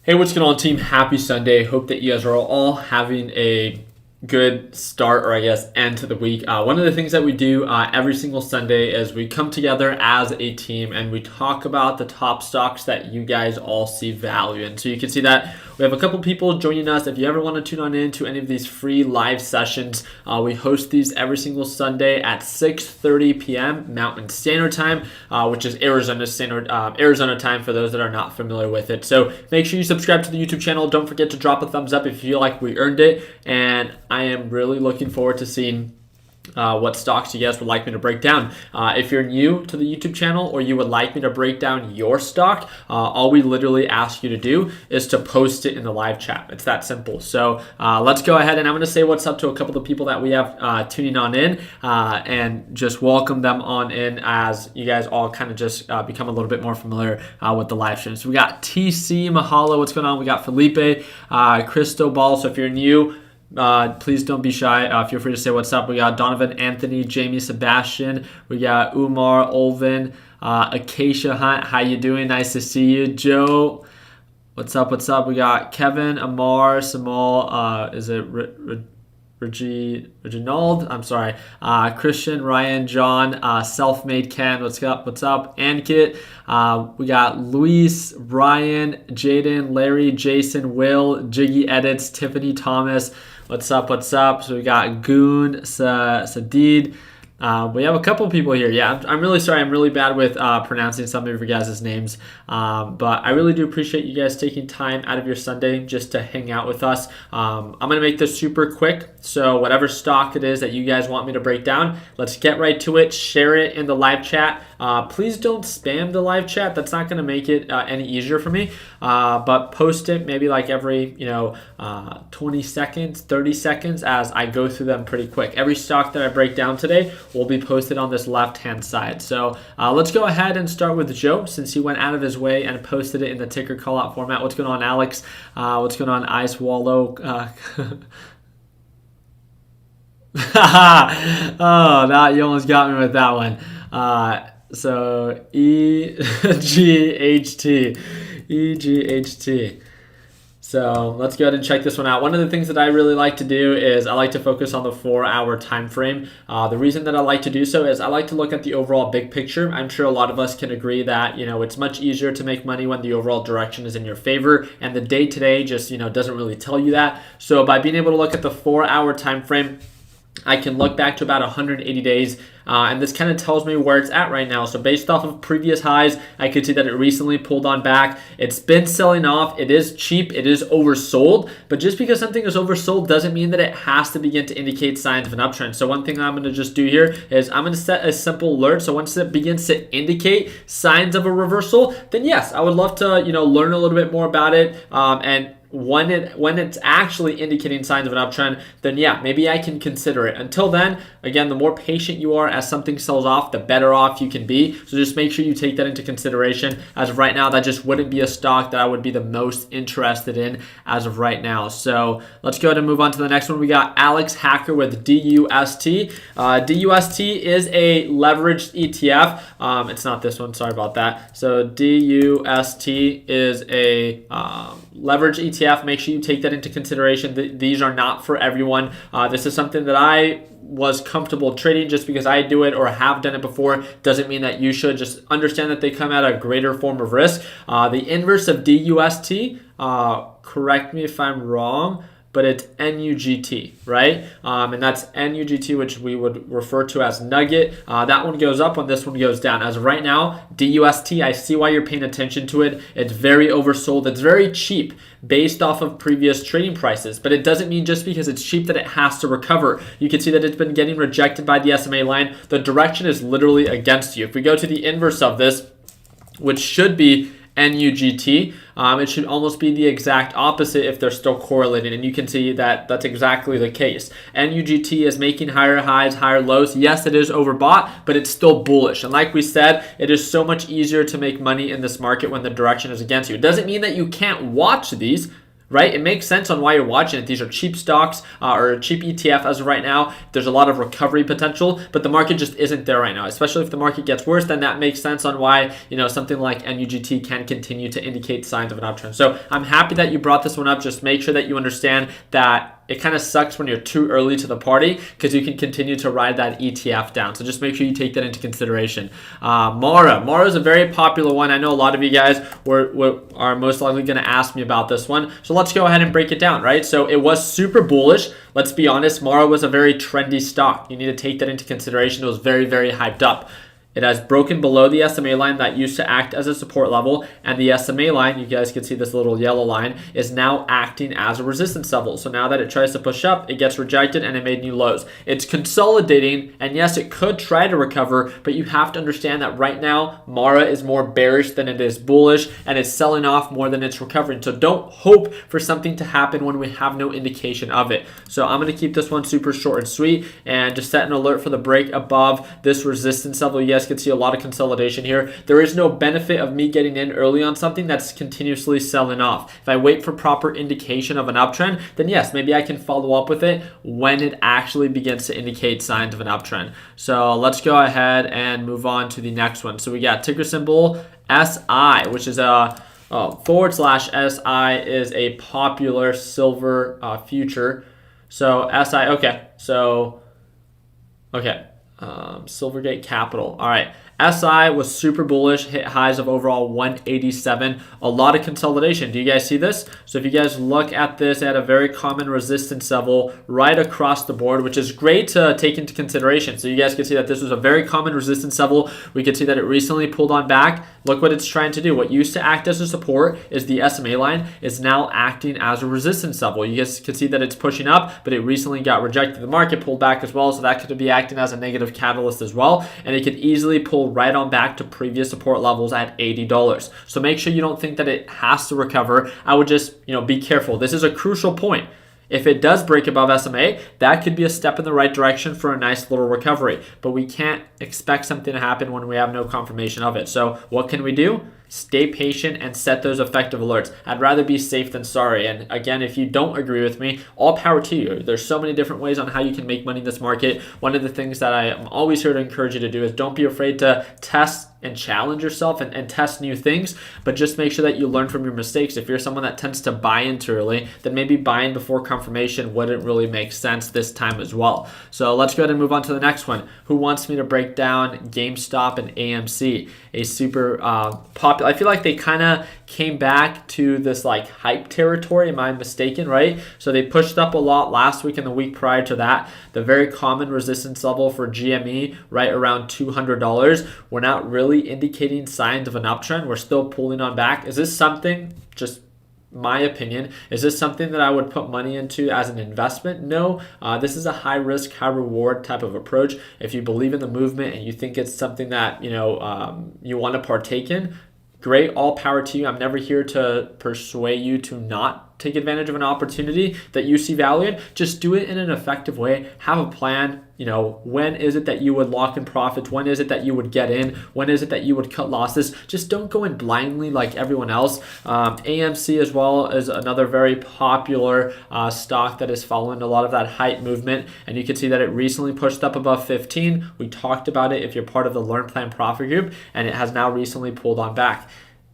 Hey, what's going on, team? Happy Sunday. Hope that you guys are all having a good start, or I guess end to the week. One of the things that we do every single Sunday is we come together as a team and we talk about the top stocks that you guys all see value in. So you can see that we have a couple people joining us. If you ever want to tune on in to any of these free live sessions, we host these every single Sunday at 6:30 p.m. Mountain Standard Time, which is Arizona time for those that are not familiar with it. So make sure you subscribe to the YouTube channel. Don't forget to drop a thumbs up if you feel like we earned it. And I am really looking forward to seeing what stocks you guys would like me to break down. If you're new to the YouTube channel or you would like me to break down your stock, all we literally ask you to do is to post it in the live chat. It's that simple. So let's go ahead and I'm going to say what's up to a couple of the people that we have tuning on in and just welcome them on in as you guys all kind of just become a little bit more familiar with the live stream. So we got TC, Mahalo, what's going on? We got Felipe, Cristobal. So if you're new, please don't be shy. Feel free to say what's up. We got Donovan, Anthony, Jamie, Sebastian. We got Umar, Olvin, Acacia Hunt. How you doing? Nice to see you. Joe, what's up? What's up? We got Kevin, Amar, Samal. Is it Reginald? I'm sorry. Christian, Ryan, John, Self-Made Ken. What's up? What's up? Ankit. We got Luis, Ryan, Jaden, Larry, Jason, Will, Jiggy Edits, Tiffany Thomas. What's up? What's up? So we got Goon, Sadid. We have a couple people here. Yeah, I'm really sorry. I'm really bad with pronouncing some of your guys' names. But I really do appreciate you guys taking time out of your Sunday just to hang out with us. I'm going to make this super quick. So whatever stock it is that you guys want me to break down, let's get right to it. Share it in the live chat. Please don't spam the live chat. That's not going to make it any easier for me. But post it maybe like every 20 seconds, 30 seconds as I go through them pretty quick. Every stock that I break down today will be posted on this left-hand side. So let's go ahead and start with Joe since he went out of his way and posted it in the ticker call-out format. What's going on, Alex? What's going on, Ice Wallow? Oh, that you almost got me with that one. So EGHT. So let's go ahead and check this one out. One of the things that I really like to do is I like to focus on the 4-hour time frame. The reason that I like to do so is I like to look at the overall big picture. I'm sure a lot of us can agree that it's much easier to make money when the overall direction is in your favor, and the day-to-day just doesn't really tell you that. So by being able to look at the 4-hour time frame, I can look back to about 180 days, and this kind of tells me where it's at right now. So based off of previous highs, I could see that it recently pulled on back. It's been selling off. It is cheap. It is oversold. But just because something is oversold doesn't mean that it has to begin to indicate signs of an uptrend. So one thing I'm going to just do here is I'm going to set a simple alert. So once it begins to indicate signs of a reversal, then yes, I would love to learn a little bit more about it, and when it's actually indicating signs of an uptrend, then yeah, maybe I can consider it. Until then, again, the more patient you are as something sells off, the better off you can be. So just make sure you take that into consideration. As of right now, that just wouldn't be a stock that I would be the most interested in as of right now. So let's go ahead and move on to the next one. We got Alex Hacker with DUST. DUST is a leveraged ETF. It's not this one, sorry about that. So DUST is a leverage ETF. Make sure you take that into consideration. These are not for everyone. This is something that I was comfortable trading. Just because I do it or have done it before doesn't mean that you should. Just understand that they come at a greater form of risk. The inverse of DUST, correct me if I'm wrong, but it's NUGT, right? And that's NUGT, which we would refer to as Nugget. That one goes up when this one goes down. As of right now, DUST, I see why you're paying attention to it. It's very oversold. It's very cheap based off of previous trading prices, but it doesn't mean just because it's cheap that it has to recover. You can see that it's been getting rejected by the SMA line. The direction is literally against you. If we go to the inverse of this, which should be NUGT, it should almost be the exact opposite if they're still correlated, and you can see that that's exactly the case. NUGT is making higher highs, higher lows. Yes, it is overbought, but it's still bullish. And like we said, it is so much easier to make money in this market when the direction is against you. It doesn't mean that you can't watch these, right? It makes sense on why you're watching it. These are cheap stocks or cheap ETF as of right now. There's a lot of recovery potential, but the market just isn't there right now. Especially if the market gets worse, then that makes sense on why, something like NUGT can continue to indicate signs of an uptrend. So I'm happy that you brought this one up. Just make sure that you understand that it kind of sucks when you're too early to the party because you can continue to ride that ETF down. So just make sure you take that into consideration. Mara is a very popular one. I know a lot of you guys are most likely going to ask me about this one. So let's go ahead and break it down, right? So it was super bullish. Let's be honest, Mara was a very trendy stock. You need to take that into consideration. It was very, very hyped up. It has broken below the SMA line that used to act as a support level, and the SMA line, you guys can see this little yellow line, is now acting as a resistance level. So now that it tries to push up, it gets rejected and it made new lows. It's consolidating, and yes, it could try to recover, but you have to understand that right now, Mara is more bearish than it is bullish, and it's selling off more than it's recovering. So don't hope for something to happen when we have no indication of it. So I'm going to keep this one super short and sweet, and just set an alert for the break above this resistance level. You guys can see a lot of consolidation here. There is no benefit of me getting in early on something that's continuously selling off. If I wait for proper indication of an uptrend, then yes, maybe I can follow up with it when it actually begins to indicate signs of an uptrend. So let's go ahead and move on to the next one. So we got ticker symbol SI, which is a /SI is a popular silver future. So SI, okay. Silvergate Capital. All right. SI was super bullish, hit highs of overall 187. A lot of consolidation. Do you guys see this? So if you guys look at this, it had a very common resistance level right across the board, which is great to take into consideration. So you guys can see that this was a very common resistance level. We can see that it recently pulled on back. Look what it's trying to do. What used to act as a support is the SMA line is now acting as a resistance level. You guys can see that it's pushing up, but it recently got rejected. The market pulled back as well, so that could be acting as a negative catalyst as well, and it could easily pull right on back to previous support levels at $80. So make sure you don't think that it has to recover. I would just, be careful. This is a crucial point. If it does break above SMA, that could be a step in the right direction for a nice little recovery. But we can't expect something to happen when we have no confirmation of it. So what can we do? Stay patient and set those effective alerts. I'd rather be safe than sorry. And again, if you don't agree with me, all power to you. There's so many different ways on how you can make money in this market. One of the things that I am always here to encourage you to do is don't be afraid to test and challenge yourself and test new things, but just make sure that you learn from your mistakes. If you're someone that tends to buy in too early, then maybe buying before confirmation wouldn't really make sense this time as well. So let's go ahead and move on to the next one. Who wants me to break down GameStop and AMC? A super popular, I feel like they kind of came back to this like hype territory. Am I mistaken, right? So they pushed up a lot last week and the week prior to that. The very common resistance level for GME, right around $200. We're not really indicating signs of an uptrend. We're still pulling on back. Is this something, just my opinion, is this something that I would put money into as an investment? No. This is a high risk, high reward type of approach. If you believe in the movement and you think it's something that you want to partake in, great, all power to you. I'm never here to persuade you to not take advantage of an opportunity that you see value in. Just do it in an effective way. Have a plan. When is it that you would lock in profits? When is it that you would get in? When is it that you would cut losses? Just don't go in blindly like everyone else. AMC as well is another very popular stock that is following a lot of that hype movement. And you can see that it recently pushed up above 15. We talked about it if you're part of the Learn Plan Profit Group, and it has now recently pulled on back.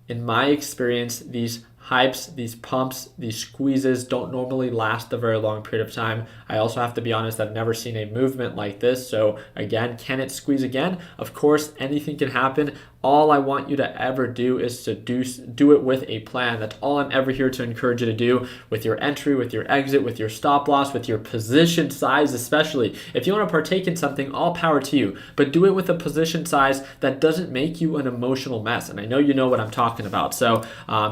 In my experience, these hypes, these pumps, these squeezes don't normally last a very long period of time. I also have to be honest, I've never seen a movement like this. So again, can it squeeze again? Of course, anything can happen. All I want you to ever do is to do it with a plan. That's all I'm ever here to encourage you to do, with your entry, with your exit, with your stop loss, with your position size, especially. If you want to partake in something, all power to you, but do it with a position size that doesn't make you an emotional mess. And I know you know what I'm talking about. So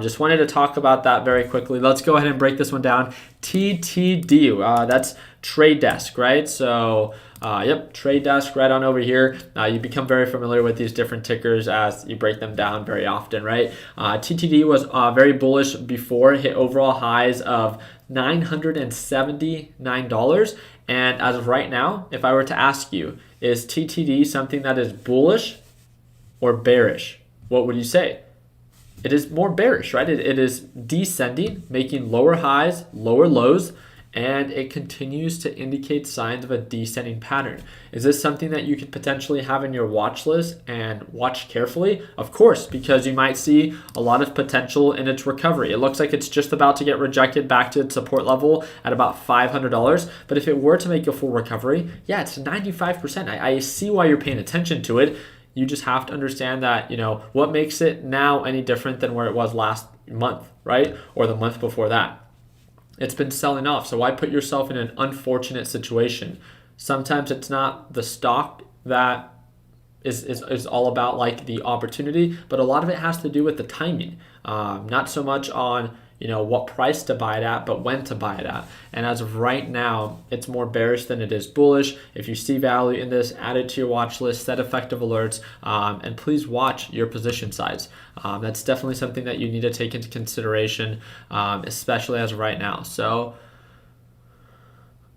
just wanted to talk about that very quickly. Let's go ahead and break this one down. TTD, that's Trade Desk, right? So yep, Trade Desk right on over here. You become very familiar with these different tickers as you break them down very often, right? TTD was very bullish before, hit overall highs of $979. And as of right now, if I were to ask you, is TTD something that is bullish or bearish? What would you say? it is more bearish, right? It is descending, making lower highs, lower lows, and it continues to indicate signs of a descending pattern. Is this something that you could potentially have in your watch list and watch carefully? Of course, because you might see a lot of potential in its recovery. It looks like it's just about to get rejected back to its support level at about $500. But if it were to make a full recovery, yeah, it's 95%. I see why you're paying attention to it. You just have to understand that, what makes it now any different than where it was last month, right? Or the month before that. It's been selling off, so why put yourself in an unfortunate situation? Sometimes it's not the stock that is all about like the opportunity, but a lot of it has to do with the timing. Not so much on what price to buy it at, but when to buy it at. And as of right now, it's more bearish than it is bullish. If you see value in this, add it to your watch list, set effective alerts, and please watch your position size. That's definitely something that you need to take into consideration, especially as of right now. So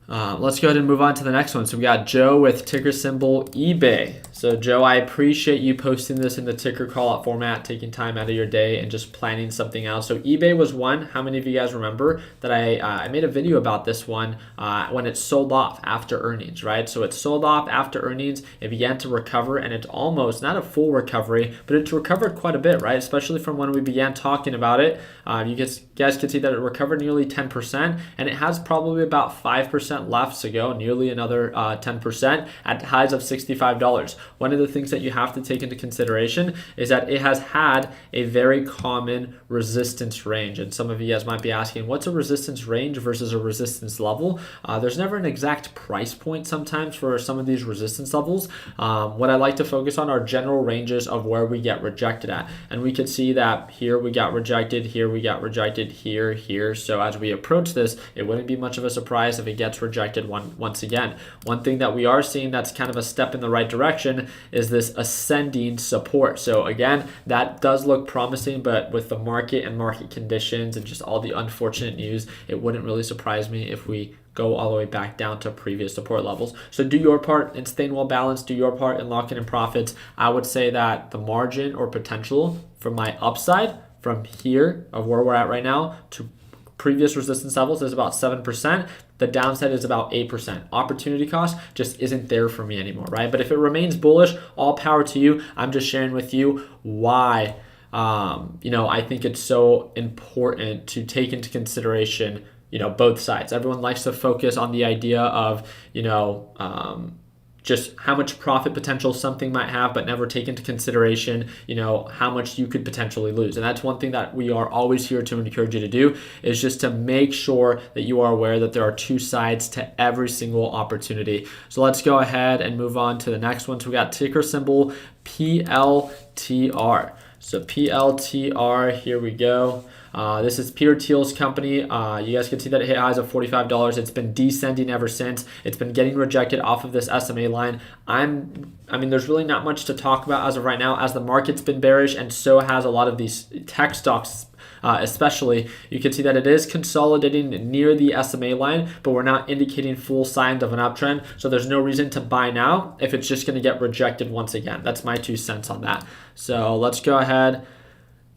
let's go ahead and move on to the next one. So we got Joe with ticker symbol eBay. So Joe, I appreciate you posting this in the ticker call out format, taking time out of your day and just planning something out. So eBay was one. How many of you guys remember that I made a video about this one when it sold off after earnings, right? So it sold off after earnings. It began to recover, and it's almost not a full recovery, but it's recovered quite a bit, right? Especially from when we began talking about it. You guys can see that it recovered nearly 10%, and it has probably about 5% left to go, nearly another 10% at highs of $65. One of the things that you have to take into consideration is that it has had a very common resistance range. And some of you guys might be asking, what's a resistance range versus a resistance level? There's never an exact price point sometimes for some of these resistance levels. What I like to focus on are general ranges of where we get rejected at. And we can see that here we got rejected, here we got rejected, here. So as we approach this, it wouldn't be much of a surprise if it gets rejected once again. One thing that we are seeing that's kind of a step in the right direction is this ascending support. So again, that does look promising, but with the market and market conditions and just all the unfortunate news, it wouldn't really surprise me if we go all the way back down to previous support levels. So do your part in staying well balanced, do your part in locking in profits. I would say that the margin or potential for my upside from here of where we're at right now to previous resistance levels is about 7%. The downside is about 8%. Opportunity cost just isn't there for me anymore, right? But if it remains bullish, all power to you. I'm just sharing with you why I think it's so important to take into consideration, both sides. Everyone likes to focus on the idea of, just how much profit potential something might have, but never take into consideration, how much you could potentially lose. And that's one thing that we are always here to encourage you to do, is just to make sure that you are aware that there are two sides to every single opportunity. So let's go ahead and move on to the next one. So we got ticker symbol PLTR. So PLTR, here we go. This is Peter Thiel's company. You guys can see that it hit highs of $45. It's been descending ever since. It's been getting rejected off of this SMA line. There's really not much to talk about as of right now, as the market's been bearish, and so has a lot of these tech stocks. Especially, you can see that it is consolidating near the SMA line, but we're not indicating full signs of an uptrend. So there's no reason to buy now if it's just going to get rejected once again. That's my 2 cents on that. So let's go ahead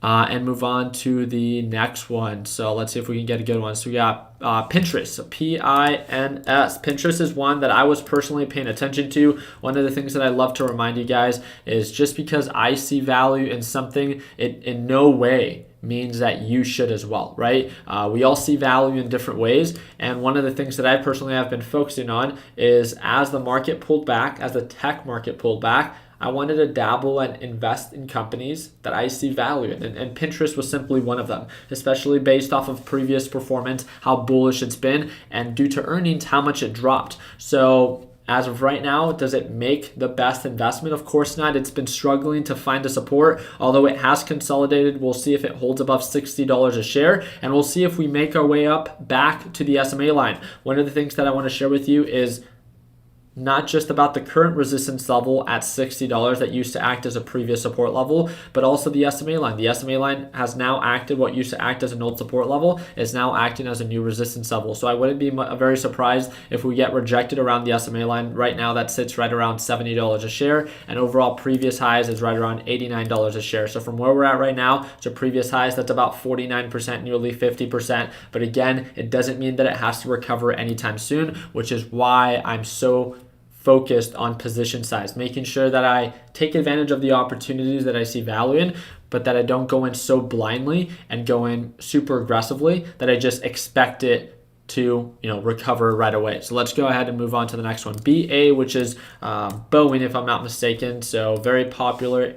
and move on to the next one. So let's see if we can get a good one. So we got Pinterest, so PINS. Pinterest is one that I was personally paying attention to. One of the things that I love to remind you guys is just because I see value in something, it in no way means that you should as well, right? We all see value in different ways, and one of the things that I personally have been focusing on is as the market pulled back, as the tech market pulled back, I wanted to dabble and invest in companies that I see value in, and Pinterest was simply one of them, especially based off of previous performance, how bullish it's been, and due to earnings, how much it dropped. So as of right now, does it make the best investment? Of course not. It's been struggling to find a support, although it has consolidated. We'll see if it holds above $60 a share, and we'll see if we make our way up back to the SMA line. One of the things that I want to share with you is not just about the current resistance level at $60 that used to act as a previous support level, but also the SMA line. The SMA line has now acted, what used to act as an old support level is now acting as a new resistance level. So I wouldn't be very surprised if we get rejected around the SMA line. Right now that sits right around $70 a share, and overall previous highs is right around $89 a share. So from where we're at right now to previous highs, that's about 49%, nearly 50%. But again, it doesn't mean that it has to recover anytime soon, which is why I'm so focused on position size, making sure that I take advantage of the opportunities that I see value in, but that I don't go in so blindly and go in super aggressively that I just expect it to recover right away. So let's go ahead and move on to the next one. BA, which is Boeing, if I'm not mistaken. So very popular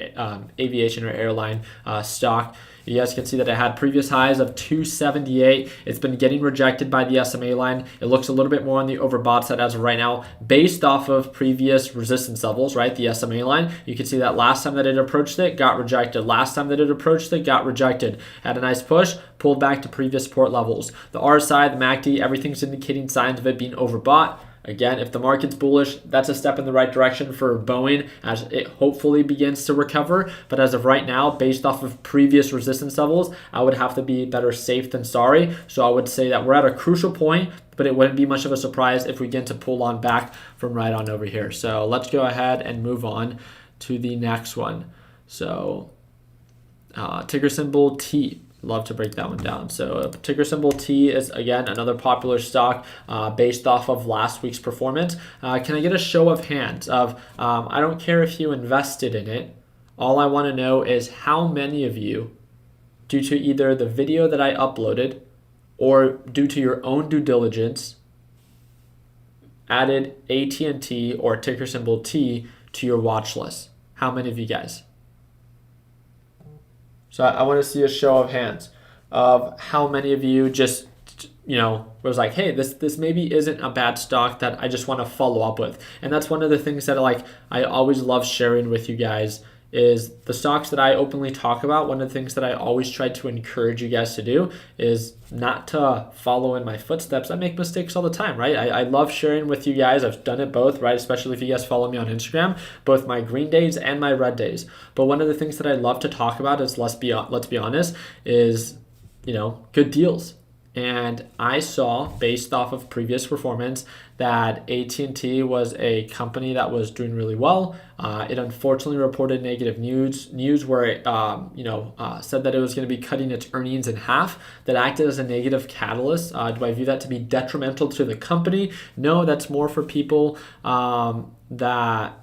aviation or airline stock. You guys can see that it had previous highs of 278. It's been getting rejected by the SMA line. It looks a little bit more on the overbought side as of right now, based off of previous resistance levels, right? The SMA line. You can see that last time that it approached it, got rejected. Last time that it approached it, got rejected. Had a nice push, pulled back to previous support levels. The RSI, the MACD, everything's indicating signs of it being overbought. Again, if the market's bullish, that's a step in the right direction for Boeing as it hopefully begins to recover. But as of right now, based off of previous resistance levels, I would have to be better safe than sorry. So I would say that we're at a crucial point, but it wouldn't be much of a surprise if we begin to pull on back from right on over here. So let's go ahead and move on to the next one. So ticker symbol T. Love to break that one down. So ticker symbol T is, again, another popular stock based off of last week's performance. Can I get a show of hands of, I don't care if you invested in it. All I want to know is how many of you, due to either the video that I uploaded or due to your own due diligence, added AT&T or ticker symbol T to your watch list. How many of you guys? So I want to see a show of hands of how many of you just, was like, hey, this maybe isn't a bad stock that I just want to follow up with. And that's one of the things that I always love sharing with you guys is the stocks that I openly talk about. One of the things that I always try to encourage you guys to do is not to follow in my footsteps. I make mistakes all the time, right? I love sharing with you guys. I've done it both, right? Especially if you guys follow me on Instagram, both my green days and my red days. But one of the things that I love to talk about is, let's be honest, is, good deals. And I saw, based off of previous performance, that AT&T was a company that was doing really well. It unfortunately reported negative news where it said that it was going to be cutting its earnings in half. That acted as a negative catalyst. Do I view that to be detrimental to the company? No, that's more for people that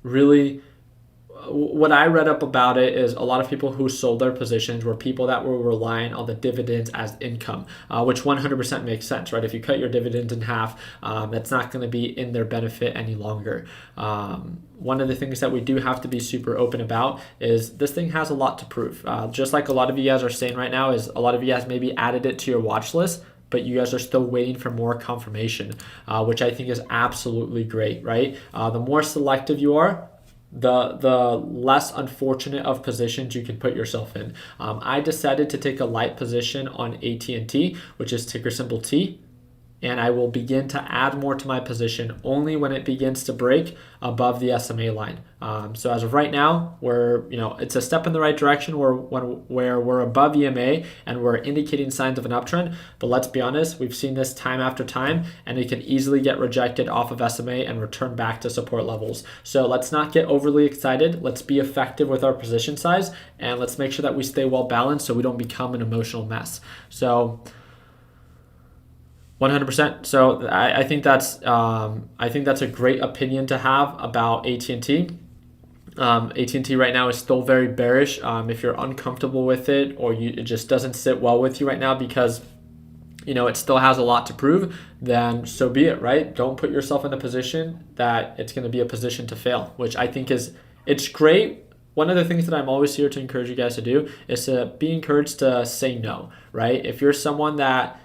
really... What I read up about it is a lot of people who sold their positions were people that were relying on the dividends as income, which 100% makes sense, right? If you cut your dividends in half, that's not going to be in their benefit any longer. One of the things that we do have to be super open about is this thing has a lot to prove. Just like a lot of you guys are saying right now, is a lot of you guys maybe added it to your watch list, but you guys are still waiting for more confirmation, which I think is absolutely great, right? The more selective you are, the less unfortunate of positions you can put yourself in. I decided to take a light position on AT&T, which is ticker symbol T, and I will begin to add more to my position only when it begins to break above the SMA line. So as of right now, it's a step in the right direction where we're above EMA and we're indicating signs of an uptrend. But let's be honest, we've seen this time after time, and it can easily get rejected off of SMA and return back to support levels. So let's not get overly excited. Let's be effective with our position size, and let's make sure that we stay well balanced so we don't become an emotional mess. So 100%. So I think that's a great opinion to have about AT&T. AT&T right now is still very bearish. If you're uncomfortable with it or it just doesn't sit well with you right now because it still has a lot to prove, then so be it, right? Don't put yourself in a position that it's going to be a position to fail, which I think it's great. One of the things that I'm always here to encourage you guys to do is to be encouraged to say no, right? If you're someone that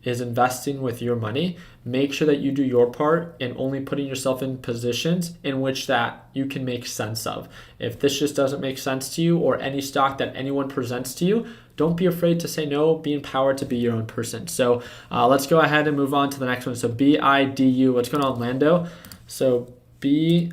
is investing with your money, make sure that you do your part in only putting yourself in positions in which that you can make sense of. If this just doesn't make sense to you or any stock that anyone presents to you, don't be afraid to say no. Be empowered to be your own person. So let's go ahead and move on to the next one. So BIDU, what's going on, Lando? So BIDU.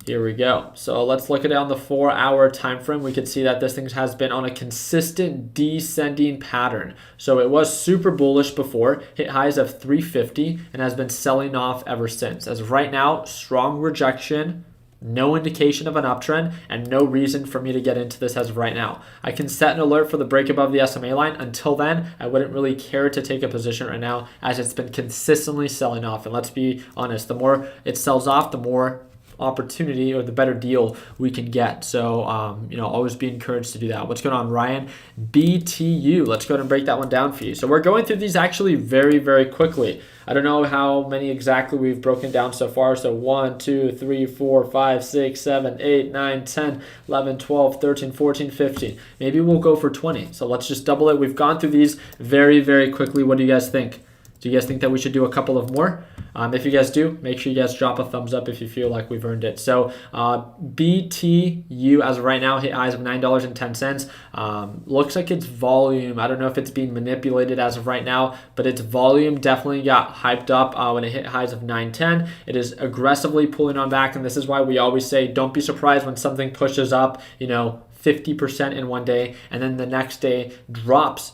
Here we go. So let's look at it on the 4-hour time frame. We could see that this thing has been on a consistent descending pattern. So it was super bullish before, hit highs of 350 and has been selling off ever since. As of right now, strong rejection, no indication of an uptrend, and no reason for me to get into this as of right now. I can set an alert for the break above the SMA line. Until then, I wouldn't really care to take a position right now as it's been consistently selling off. And let's be honest, the more it sells off, the more opportunity or the better deal we can get. So always be encouraged to do that. What's going on, Ryan? BTU, let's go ahead and break that one down for you. So we're going through these actually very, very quickly. I don't know how many exactly we've broken down so far. So 1, 2, 3, 4, 5, 6, 7, 8, 9, 10, 11, 12, 13, 14, 15. Maybe we'll go for 20. So let's just double it. We've gone through these very, very quickly. What do you guys think? Do you guys think that we should do a couple of more? If you guys do, make sure you guys drop a thumbs up if you feel like we've earned it. So BTU as of right now hit highs of $9.10. Looks like its volume, I don't know if it's being manipulated as of right now, but its volume definitely got hyped up when it hit highs of 9.10. It is aggressively pulling on back, and this is why we always say don't be surprised when something pushes up 50% in one day and then the next day drops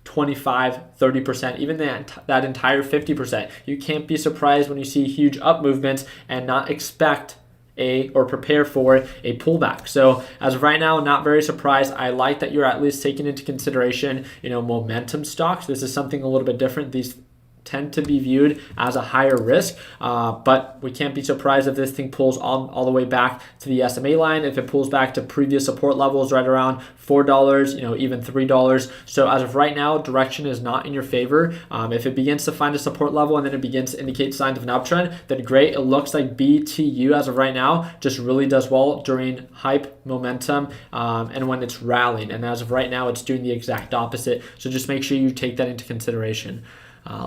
25, 30%, even that entire 50%. You can't be surprised when you see huge up movements and not expect or prepare for a pullback. So as of right now, not very surprised. I like that you're at least taking into consideration, momentum stocks. This is something a little bit different. These tend to be viewed as a higher risk, but we can't be surprised if this thing pulls all the way back to the SMA line, if it pulls back to previous support levels right around $4, even $3. So as of right now, direction is not in your favor. If it begins to find a support level and then it begins to indicate signs of an uptrend, then great. It looks like BTU as of right now just really does well during hype momentum and when it's rallying. And as of right now, it's doing the exact opposite. So just make sure you take that into consideration.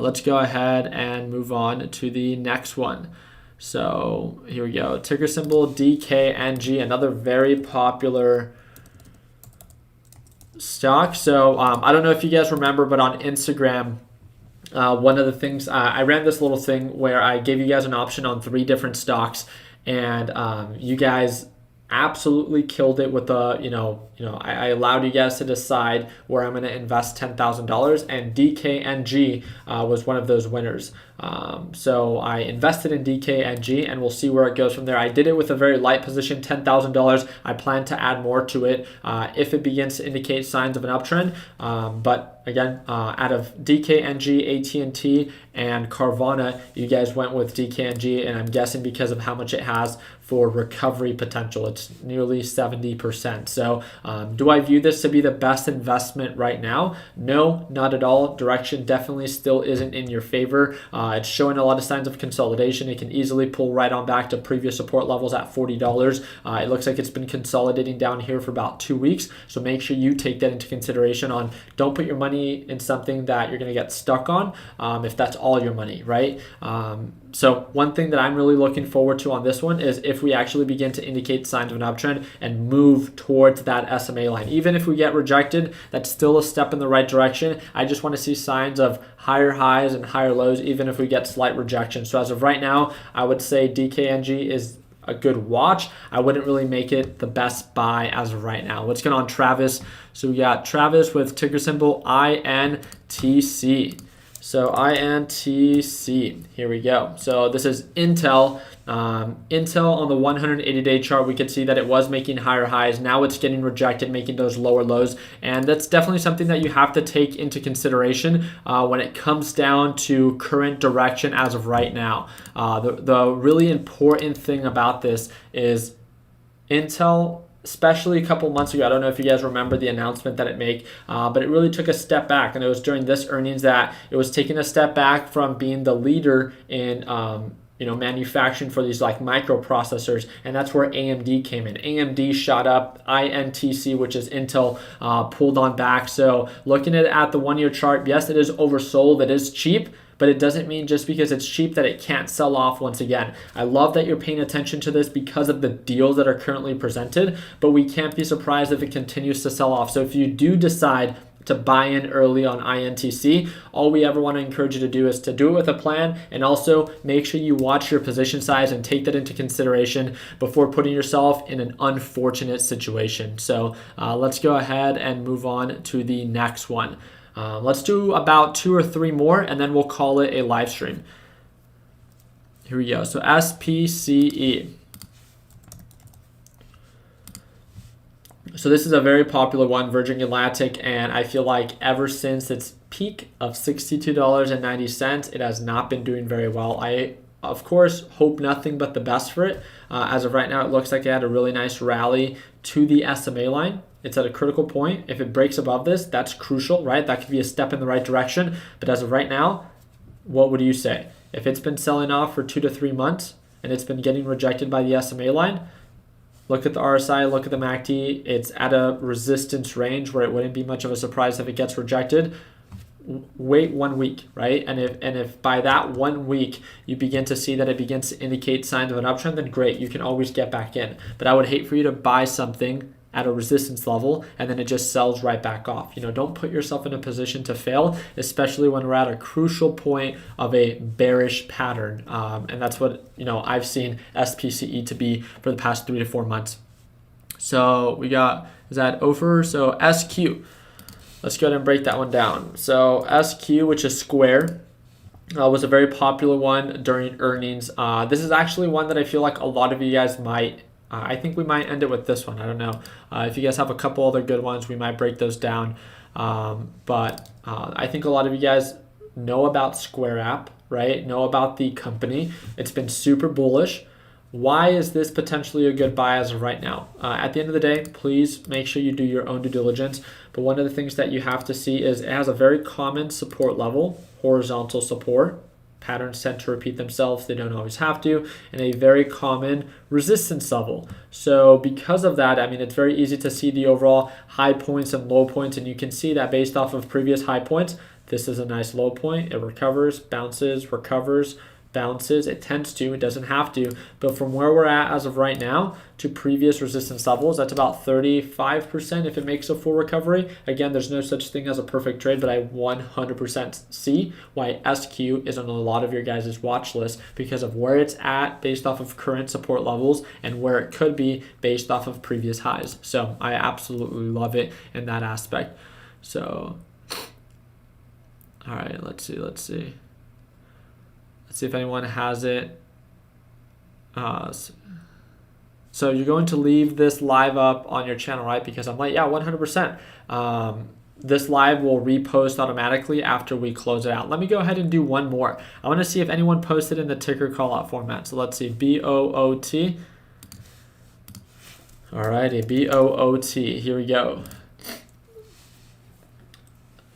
Let's go ahead and move on to the next one. So here we go. Ticker symbol DKNG, another very popular stock. So I don't know if you guys remember, but on Instagram, one of the things, I ran this little thing where I gave you guys an option on 3 different stocks, and you guys absolutely killed it with I allowed you guys to decide where I'm going to invest $10,000, and DKNG was one of those winners. So I invested in DKNG, and we'll see where it goes from there. I did it with a very light position, $10,000. I plan to add more to it if it begins to indicate signs of an uptrend. But again, out of DKNG, AT&T, and Carvana, you guys went with DKNG, and I'm guessing because of how much it has for recovery potential. It's nearly 70%. So do I view this to be the best investment right now? No, not at all. Direction definitely still isn't in your favor. It's showing a lot of signs of consolidation. It can easily pull right on back to previous support levels at $40. It looks like it's been consolidating down here for about 2 weeks. So make sure you take that into consideration. Don't put your money in something that you're going to get stuck on if that's all your money, right? So one thing that I'm really looking forward to on this one is if we actually begin to indicate signs of an uptrend and move towards that SMA line. Even if we get rejected, that's still a step in the right direction. I just want to see signs of higher highs and higher lows, even if we get slight rejection. So as of right now, I would say DKNG is a good watch. I wouldn't really make it the best buy as of right now. What's going on, Travis? So we got Travis with ticker symbol INTC. So INTC, here we go. So this is Intel. Intel on the 180-day chart, we could see that it was making higher highs. Now it's getting rejected, making those lower lows. And that's definitely something that you have to take into consideration when it comes down to current direction as of right now. The really important thing about this is Intel, especially a couple months ago, I don't know if you guys remember the announcement that it made, but it really took a step back. And it was during this earnings that it was taking a step back from being the leader in manufacturing for these like microprocessors, and that's where AMD came in. AMD shot up, INTC, which is Intel, pulled on back. So looking at the 1-year chart, yes, it is oversold, it is cheap, but it doesn't mean just because it's cheap that it can't sell off once again. I love that you're paying attention to this because of the deals that are currently presented, but we can't be surprised if it continues to sell off. So if you do decide to buy in early on INTC. All we ever want to encourage you to do is to do it with a plan, and also make sure you watch your position size and take that into consideration before putting yourself in an unfortunate situation. So let's go ahead and move on to the next one. Let's do about 2 or 3 more, and then we'll call it a live stream. Here we go. So SPCE. So this is a very popular one, Virgin Galactic, and I feel like ever since its peak of $62.90, it has not been doing very well. I, of course, hope nothing but the best for it. As of right now, it looks like it had a really nice rally to the SMA line. It's at a critical point. If it breaks above this, that's crucial, right? That could be a step in the right direction. But as of right now, what would you say? If it's been selling off for 2 to 3 months and it's been getting rejected by the SMA line, look at the RSI, look at the MACD. It's at a resistance range where it wouldn't be much of a surprise if it gets rejected. Wait 1 week, right? And if by that 1 week you begin to see that it begins to indicate signs of an uptrend, then great, you can always get back in. But I would hate for you to buy something at a resistance level and then it just sells right back off. Don't put yourself in a position to fail, especially when we're at a crucial point of a bearish pattern. And that's what I've seen SPCE to be for the past 3 to 4 months. So we got, is that over? So SQ, let's go ahead and break that one down. So SQ, which is Square, was a very popular one during earnings. This is actually one that I feel like a lot of you guys might I think we might end it with this one. I don't know. If you guys have a couple other good ones, we might break those down. But I think a lot of you guys know about Square app, right? Know about the company. It's been super bullish. Why is this potentially a good buy as of right now? At the end of the day, please make sure you do your own due diligence. But one of the things that you have to see is it has a very common support level, horizontal support. Patterns tend to repeat themselves. They don't always have to. And a very common resistance level. So because of that, it's very easy to see the overall high points and low points. And you can see that based off of previous high points, this is a nice low point. It recovers, bounces, recovers, bounces. It tends to, it doesn't have to. But from where we're at as of right now to previous resistance levels, that's about 35% if it makes a full recovery. Again, there's no such thing as a perfect trade, but I 100% see why SQ is on a lot of your guys' watch list because of where it's at based off of current support levels and where it could be based off of previous highs. So I absolutely love it in that aspect. So, all right, let's see. Let's see if anyone has it. So you're going to leave this live up on your channel, right? Because I'm like, yeah, 100%. This live will repost automatically after we close it out. Let me go ahead and do one more. I want to see if anyone posted in the ticker call out format. So let's see, BOOT. Alrighty, BOOT. Here we go.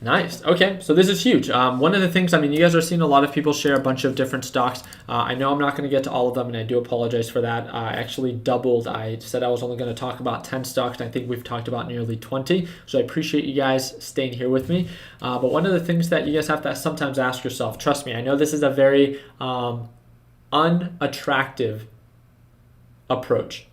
Nice. Okay, so this is huge. One of the things, you guys are seeing a lot of people share a bunch of different stocks. I know I'm not going to get to all of them, and I do apologize for that. I actually doubled. I said I was only going to talk about 10 stocks, and I think we've talked about nearly 20. So I appreciate you guys staying here with me. But one of the things that you guys have to sometimes ask yourself, trust me, I know this is a very unattractive approach,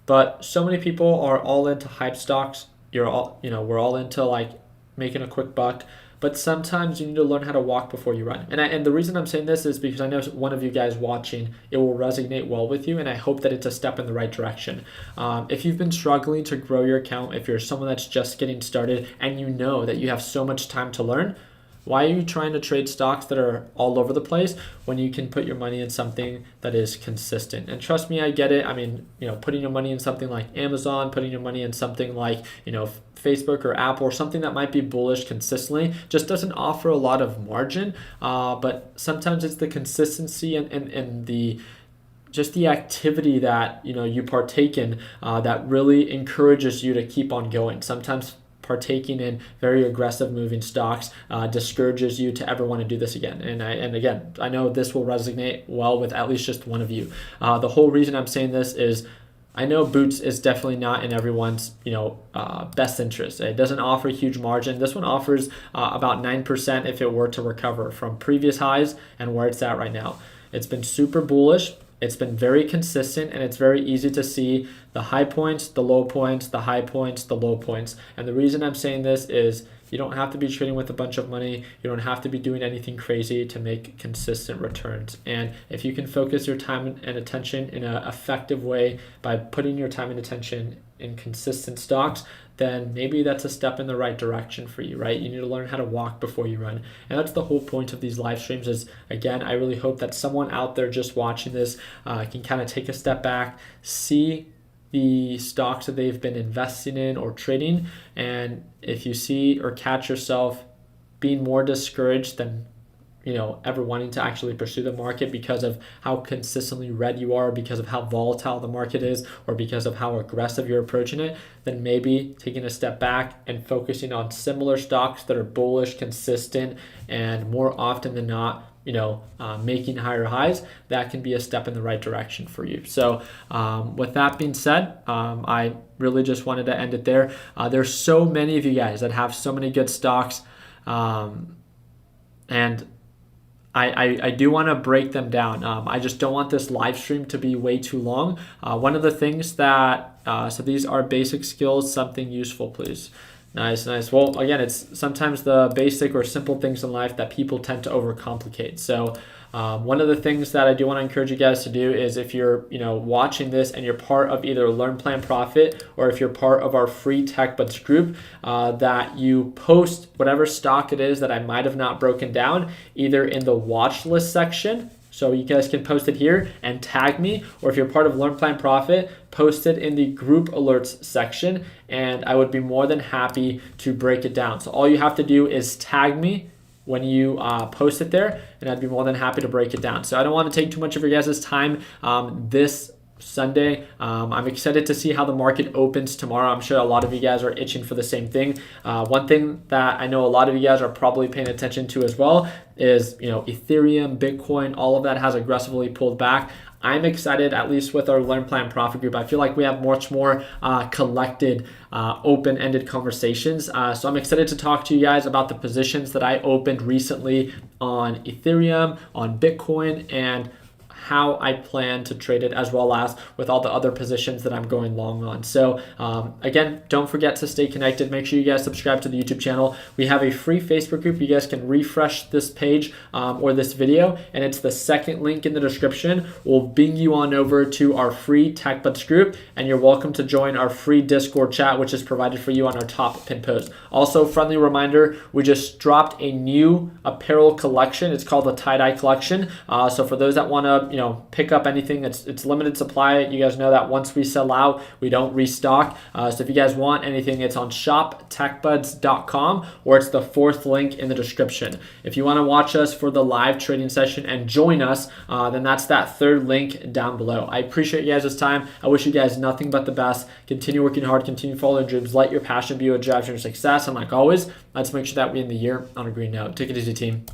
but so many people are all into hype stocks. We're all into making a quick buck, but sometimes you need to learn how to walk before you run. And the reason I'm saying this is because I know one of you guys watching, it will resonate well with you, and I hope that it's a step in the right direction. If you've been struggling to grow your account, if you're someone that's just getting started and you know that you have so much time to learn, why are you trying to trade stocks that are all over the place when you can put your money in something that is consistent? And trust me, I get it. Putting your money in something like Amazon, putting your money in something like, Facebook or Apple or something that might be bullish consistently just doesn't offer a lot of margin. But sometimes it's the consistency and the activity that you partake in that really encourages you to keep on going. Sometimes partaking in very aggressive moving stocks discourages you to ever want to do this again. And again, I know this will resonate well with at least just one of you. The whole reason I'm saying this is I know Boots is definitely not in everyone's best interest. It doesn't offer huge margin. This one offers about 9% if it were to recover from previous highs and where it's at right now. It's been super bullish. It's been very consistent, and it's very easy to see the high points, the low points, the high points, the low points. And the reason I'm saying this is you don't have to be trading with a bunch of money. You don't have to be doing anything crazy to make consistent returns. And if you can focus your time and attention in an effective way by putting your time and attention in consistent stocks, then maybe that's a step in the right direction for you, right? You need to learn how to walk before you run. And that's the whole point of these live streams is, again, I really hope that someone out there just watching this can kind of take a step back, see the stocks that they've been investing in or trading. And if you see or catch yourself being more discouraged than ever wanting to actually pursue the market because of how consistently red you are, because of how volatile the market is, or because of how aggressive you're approaching it, then maybe taking a step back and focusing on similar stocks that are bullish, consistent, and more often than not, making higher highs, that can be a step in the right direction for you. So with that being said, I really just wanted to end it there. There's so many of you guys that have so many good stocks, and I do want to break them down. I just don't want this live stream to be way too long. One of the things that, so these are basic skills, something useful, please. Nice. Well, again, it's sometimes the basic or simple things in life that people tend to overcomplicate. So one of the things that I do want to encourage you guys to do is if you're watching this and you're part of either Learn Plan Profit or if you're part of our free Tech Buds group, that you post whatever stock it is that I might have not broken down either in the watch list section. So you guys can post it here and tag me, or if you're part of Learn Plan Profit, post it in the group alerts section, and I would be more than happy to break it down. So all you have to do is tag me when you post it there, and I'd be more than happy to break it down. So I don't want to take too much of your guys' time this Sunday. I'm excited to see how the market opens tomorrow. I'm sure a lot of you guys are itching for the same thing. One thing that I know a lot of you guys are probably paying attention to as well is, Ethereum, Bitcoin, all of that has aggressively pulled back. I'm excited, at least with our Learn Plan Profit group. I feel like we have much more collected, open-ended conversations. So I'm excited to talk to you guys about the positions that I opened recently on Ethereum, on Bitcoin, and how I plan to trade it, as well as with all the other positions that I'm going long on. So again, don't forget to stay connected. Make sure you guys subscribe to the YouTube channel. We have a free Facebook group. You guys can refresh this page or this video, and it's the second link in the description. We'll bing you on over to our free Tech Buds group, and you're welcome to join our free Discord chat, which is provided for you on our top pin post. Also, friendly reminder, we just dropped a new apparel collection. It's called the tie-dye collection. So for those that want to pick up anything, it's limited supply. You guys know that once we sell out, we don't restock. So if you guys want anything, it's on shoptechbuds.com, or it's the fourth link in the description. If you want to watch us for the live trading session and join us, then that's that third link down below. I appreciate you guys' time. I wish you guys nothing but the best. Continue working hard, continue following your dreams, let your passion be what drives your success, and like always, let's make sure that we end the year on a green note. Take it easy, team.